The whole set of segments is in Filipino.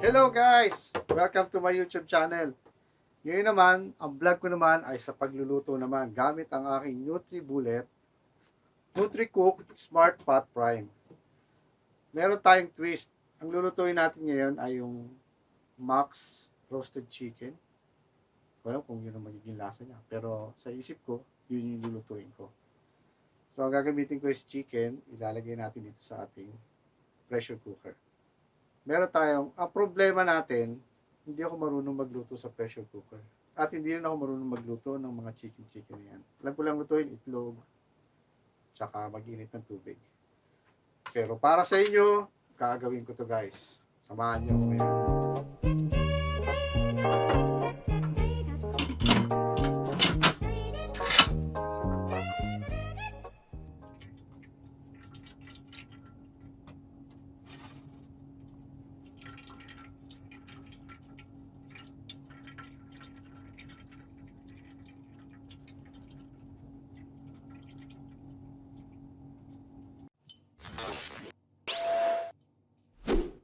Hello guys! Welcome to my YouTube channel. Ngayon naman, ang vlog ko naman ay sa pagluluto naman gamit ang aking NutriBullet Nutricook Smart Pot Prime. Meron tayong twist. Ang lulutuin natin ngayon ay yung Max Roasted Chicken. Wala kung yun ang magiging lasa niya. Pero sa isip ko, yun yung lulutuin ko. So ang gagamitin ko is chicken. Ilalagay natin dito sa ating pressure cooker. Meron tayong, ang problema natin, hindi ako marunong magluto sa pressure cooker. At hindi rin ako marunong magluto ng mga chicken na yan. Alam ko lang lutuin itlog, tsaka mag-init ng tubig. Pero para sa inyo, gagawin ko to guys. Samahan nyo ako ngayon.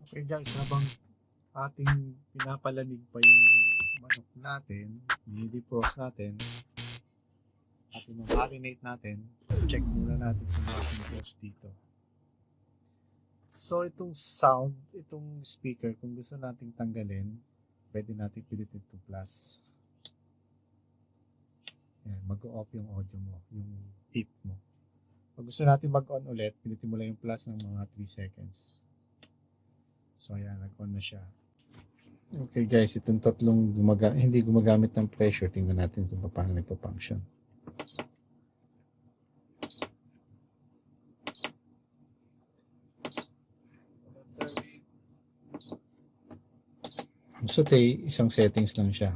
Okay guys, habang ating pinapalamig pa yung manok natin, dinidefrost natin, at marinate natin, check muna natin kung ating sauce dito. So itong sound, itong speaker, kung gusto nating tanggalin, pwede natin pilitin to plus. Yan, mag-off yung audio mo, yung beep mo. Pag gusto natin mag-on ulit, pilitin mo lang yung plus ng mga 3 seconds. So ayan, nag-on na siya. Okay guys, itong tatlong hindi gumagamit ng pressure. Tingnan natin kung paano nagpa-function. Ang Saute, isang settings lang siya.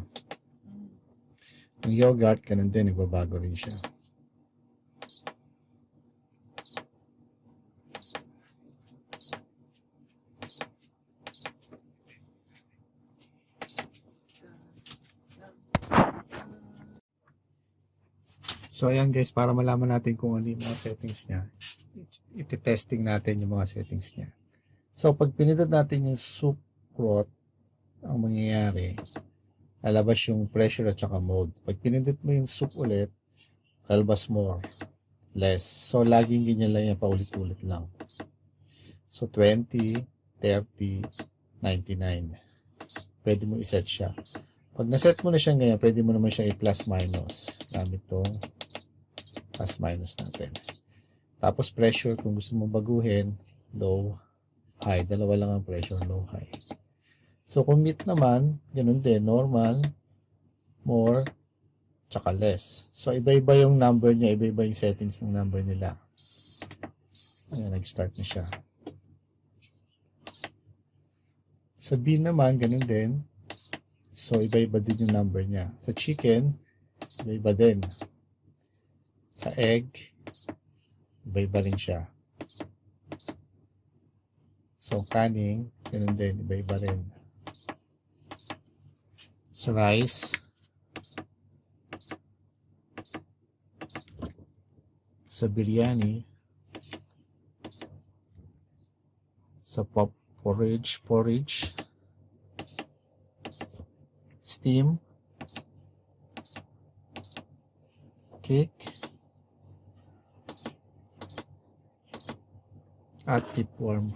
Ang yogurt, ganun din, nagbabago rin siya. So ayan guys, para malaman natin kung ano yung mga settings niya, iti-testing natin yung mga settings niya. So pag pinindot natin yung soup broth, ang mangyayari, lalabas yung pressure at saka mode. Pag pinindot mo yung soup ulit, lalabas more, less. So laging ganyan lang yan, paulit-ulit lang. So 20, 30, 99. Pwede mo iset siya. Pag naset mo na siya ngayon, pwede mo naman siya i-plus minus. Gamit itong plus minus natin. Tapos pressure, kung gusto mo baguhin, low, high. Dalawa lang ang pressure, low, high. So kung mid naman, ganun din, normal, more, tsaka less. So iba-iba yung number niya, iba-iba yung settings ng number nila. Ayan, nag-start na siya. Sa bean naman, ganun din. So iba-iba din yung number niya. Sa chicken, iba-iba din. Sa egg, iba-iba rin siya. So kaning, ganun din, iba-iba rin. Sa rice, sa biryani, sa porridge, steam, cake, at keep warm.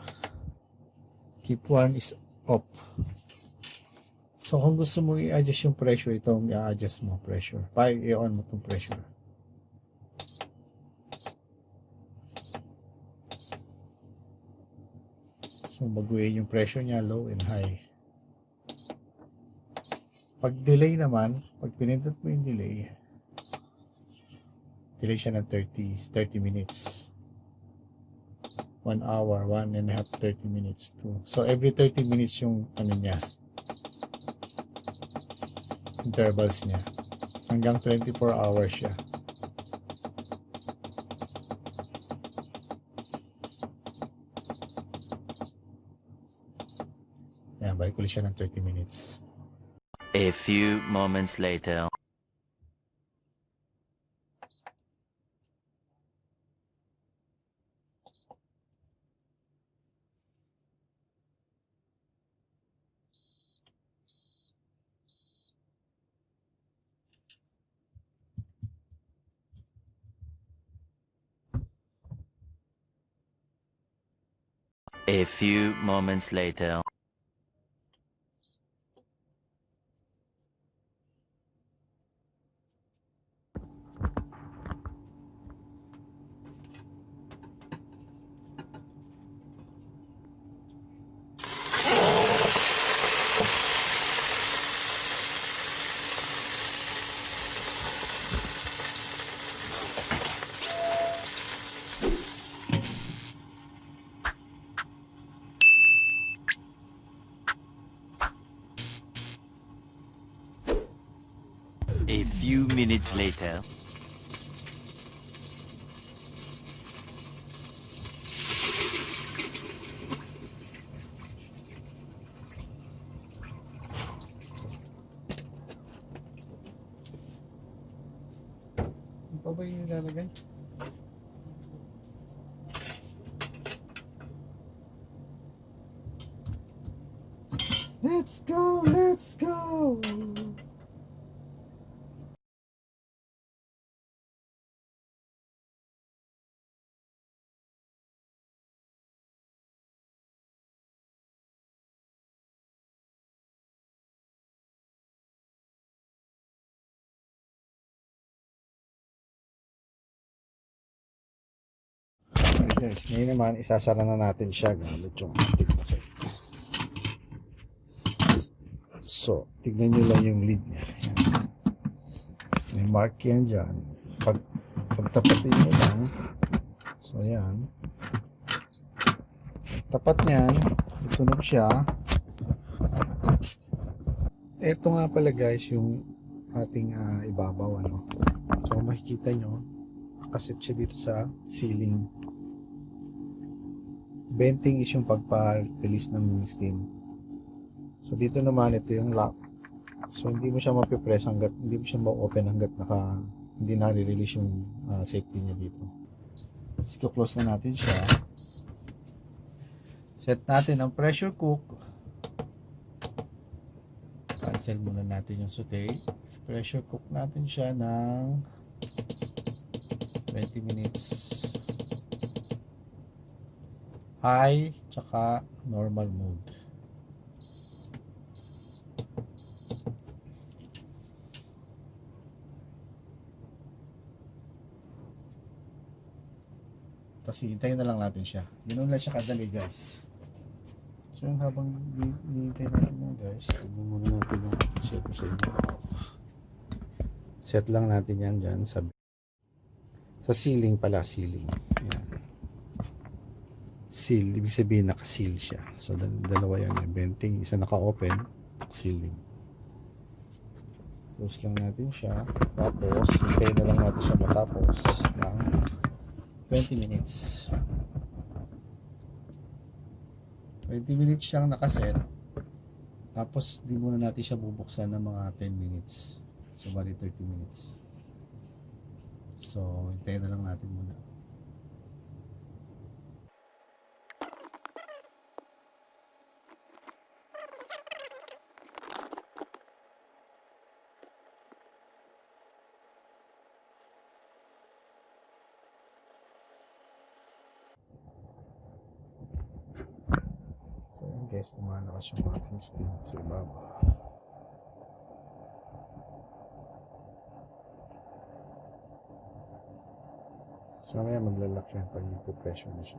Keep warm is off. So kung gusto mo i-adjust yung pressure, itong i-adjust mo pressure. I-on mo itong pressure. So baguhin yung pressure niya, low and high. Pag delay naman, pag pinindot mo yung delay siya ng 30 minutes. 1 hour, 1 and a half, 30 minutes too. So every 30 minutes yung ano niya, intervals niya. Hanggang 24 hours siya. Ayan, balik ulit siya ng 30 minutes. A few moments later. A few moments later. A few minutes later. Ano pa ba yung ilalagay? Let's go! Let's go! Okay guys, ngayon naman isasara na natin siya gamit yung ating takip. So, tignan nyo lang yung lid niya. Ayan. May mark yan dyan. Pagtapatin mo lang. So, ayan. Tapat niyan, tutunog siya. Ito nga pala guys, yung ating ibabaw. Ano? So, makikita nyo, nakaset siya dito sa ceiling. Venting is yung pagpa-release ng steam. So dito naman ito yung lock. So hindi mo siya mapipress hanggat hindi mo siya ma-open hanggat hindi na-release yung safety niya dito. So close na natin siya. Set natin ang pressure cook. Cancel muna natin yung saute. Pressure cook natin siya ng 20 minutes. High tsaka normal mode. Tapos hintayin na lang natin siya. Ganoon lang siya kadali guys. So yung habang hinihintay natin yan guys, tignan muna natin yung setting sa inyo. Set lang natin yan dyan sa ceiling pala, ceiling. Ayan. Seal, ibig sabihin naka-seal siya. So dalawa yan, yung venting, isa naka-open, sealing. Close lang natin siya. Tapos hintayin na lang natin siya matapos ng 20 minutes. 20 minutes siyang nakaset. Tapos di muna natin siya bubuksan ng mga 10 minutes. So bali 30 minutes. So hintayin na lang natin muna. So yun guys, lumalakas yung ating steam sa ibabaw. So mamaya maglalak yan pag ipo-pressure na siya.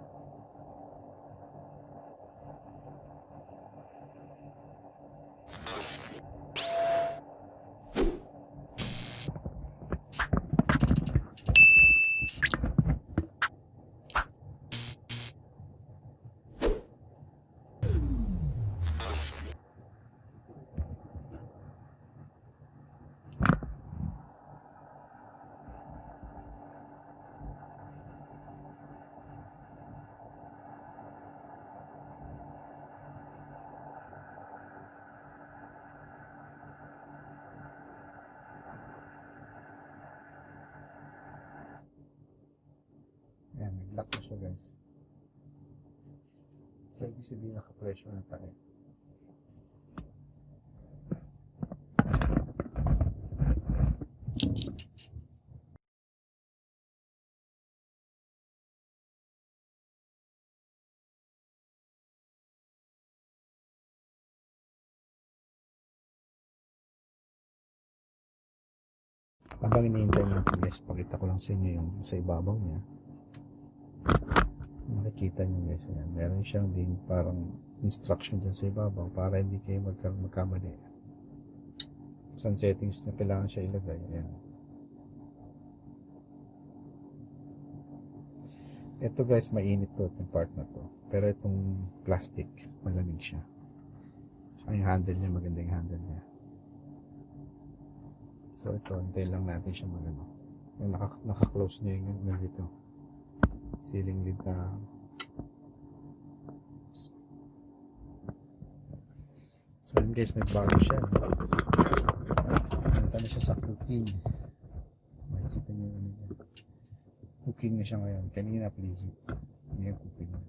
Ayan, nag-lock na siya guys. So ibig sabihin naka-pressure na tayo. Habang iniintay natin guys, pakita ko lang sa inyo yung sa ibabaw niya. Makikita nyo guys, ayan. Meron siyang din parang instruction dyan sa ibabaw para hindi kayo magkamali. Saan settings nyo kailangan siya ilagay. Ayan. Ito guys, mainit to, itong part na to. Pero itong plastic, malamig siya. So, yung handle niya, maganda yung handle niya. So ito, hintayin lang natin siya magano. Yung naka-close niya yung nandito. Ceiling lid na. So yun guys, nagbago siya. Punta na siya sa cooking. Makikita niyo ano niya. Cooking na siya ngayon. Kanina preheat. Ngayon cooking na.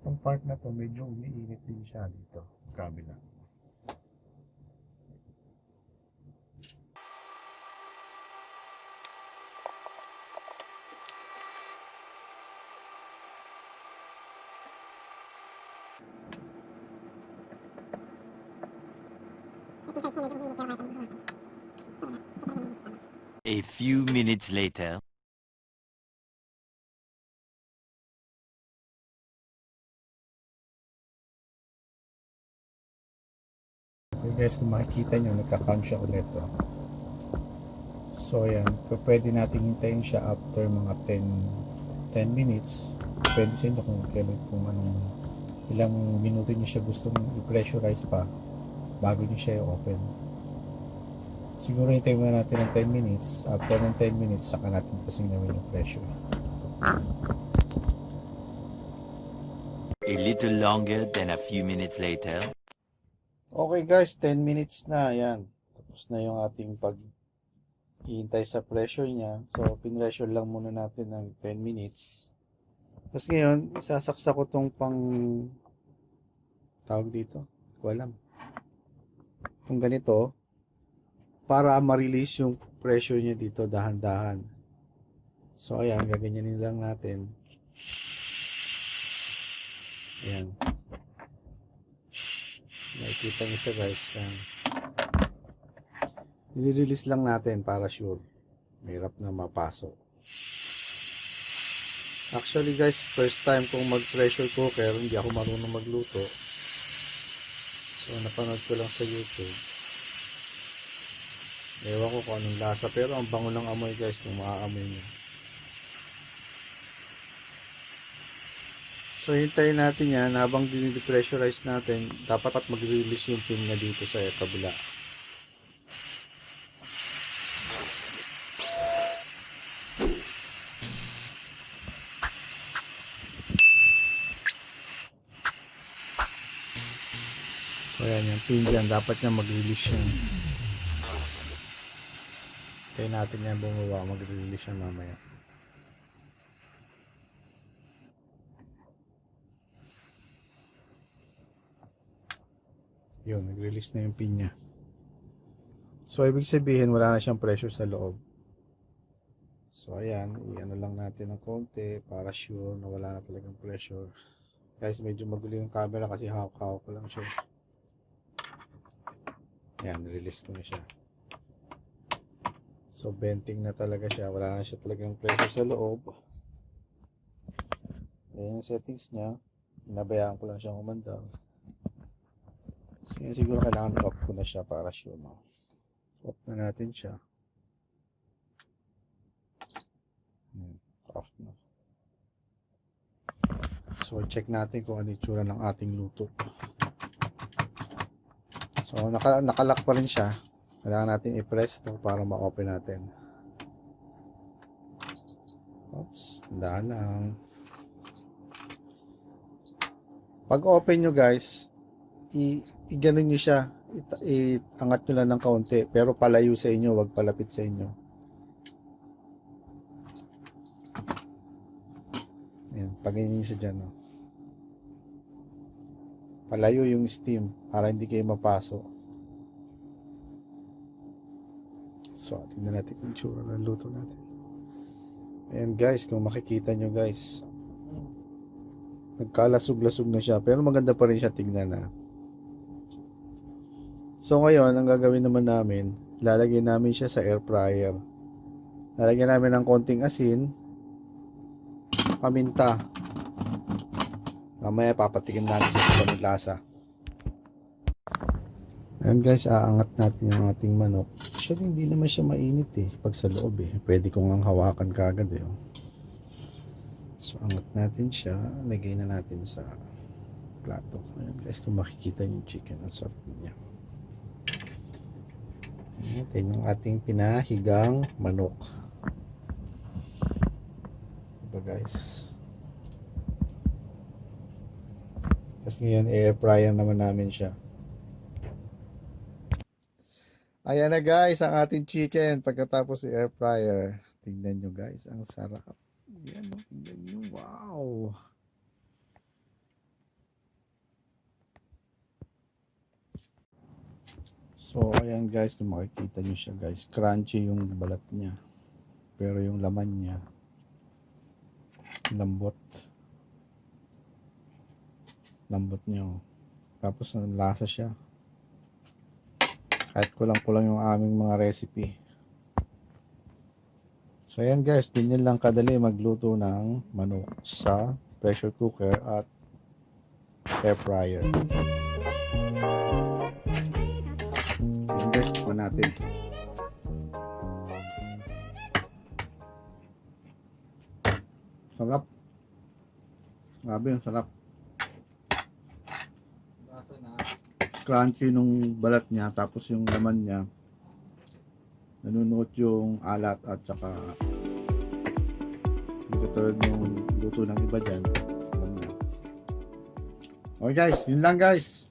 Itong part na to, medyo umiinit din siya dito. Kabila. A few minutes later. Okay guys, kung makikita nyo, nagka-count siya ulit to. So ayan, pwede natin hintayin siya after mga 10 minutes. Depende sa inyo kung anong ilang minuto nyo siya gustong i-pressurize pa bago nyo siya i-open. Siguro hintayin muna natin ng 10 minutes. After ng 10 minutes, saka natin kasing gawin yung pressure. A little longer than a few minutes later. Okay guys, 10 minutes na. Ayan. Tapos na yung ating pag-ihintay sa pressure niya. So, pin-pressure lang muna natin ng 10 minutes. Tapos ngayon, isasaksa ko tong tawag dito. Hindi ko alam. Itong ganito. Para ma-release yung pressure niya dito dahan-dahan. So, ayan. Gaganyanin lang natin. Ayan. Nakikita nyo siya guys. Nire-release lang natin para sure. Mahirap na mapasok. Actually guys, first time kong mag-pressure cooker. Hindi ako marunong magluto. So napanood ko lang sa YouTube. Ewan ko kung anong lasa. Pero ang bango ng amoy guys kung maaamoy nyo. So, hintayin natin yan. Habang dinipressurize natin, dapat mag-release yung pin na dito sa kabila. So, yan yung pin dyan. Dapat niya mag-release yun. Hintayin natin yan bumaba. Mag-release yan mamaya. Yun, nag-release na yung pin niya. So, ibig sabihin, wala na siyang pressure sa loob. So, ayan, i-ano lang natin ng konti para sure na wala na talagang pressure. Guys, medyo magulo yung camera kasi hawak-hawak ko lang siya. Ayan, release ko na siya. So, venting na talaga siya. Wala na siya talagang pressure sa loob. Ayan yung settings niya. Nabayaan ko lang siyang umandar. Siguro kailangan i-off ko na siya para sure no. Off na natin siya. Off na. So check natin kung ano yung itsura ng ating luto. So nakalock pa rin siya. Kailangan natin i-press to para ma-open natin. Oops, tandaan lang. Pag open nyo guys, i-ganon nyo siya, iangat nyo lang ng kaunti, pero palayo sa inyo, wag palapit sa inyo. Ayan, paganyan nyo siya dyan. No? Palayo yung steam, para hindi kayo mapasok. So, tingnan natin kung tsura ng luto natin. Ayan guys, kung makikita nyo guys, Nagkalasog-lasog na siya, pero maganda pa rin siya tignan na. So ngayon, ang gagawin naman namin, lalagyan namin siya sa air fryer. Lalagyan namin ng konting asin, paminta. Mamaya papatikin natin sa lasa. Ayan guys, aangat natin yung ating manok. Actually, hindi naman siya mainit eh, pag sa loob eh. Pwede kong ang hawakan kagad eh. So, angat natin siya. Lagay na natin sa plato. Ayan guys, kung makikita yung chicken, ang sarap niya. Ito yung ating pinahigang manok. Diba guys? Tapos ngayon, air fryer naman namin siya. Ayan na guys, ang ating chicken pagkatapos i air fryer. Tingnan nyo guys, ang sarap. Ayan, tingnan nyo, wow. So ayan guys, kung makikita nyo siya guys, crunchy yung balat niya. Pero yung laman niya, lambot. Lambot niya. Tapos ang lasa siya. Kahit kulang-kulang yung aming mga recipe. So ayan guys, ganyan lang kadali magluto ng manok sa pressure cooker at air fryer. Ayan guys, tikman natin. Sarap. Grabe yung sarap. Crunchy nung balat niya, tapos yung laman niya nanunuot yung alat at saka hindi katulad yung luto ng iba dyan. Okay guys, yun lang guys.